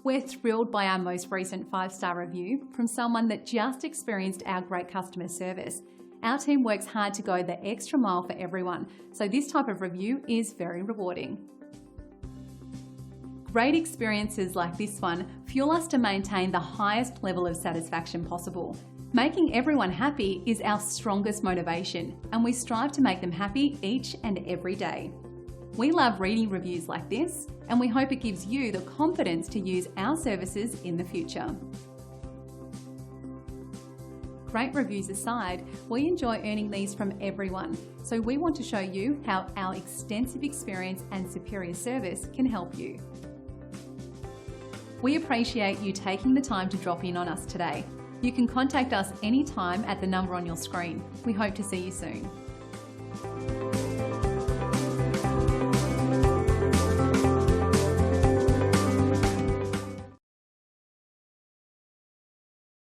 We're thrilled by our most recent 5-star review from someone that just experienced our great customer service. Our team works hard to go the extra mile for everyone, so this type of review is very rewarding. Great experiences like this one fuel us to maintain the highest level of satisfaction possible. Making everyone happy is our strongest motivation, and we strive to make them happy each and every day. We love reading reviews like this, and we hope it gives you the confidence to use our services in the future. Great reviews aside, we enjoy earning these from everyone, so we want to show you how our extensive experience and superior service can help you. We appreciate you taking the time to drop in on us today. You can contact us anytime at the number on your screen. We hope to see you soon.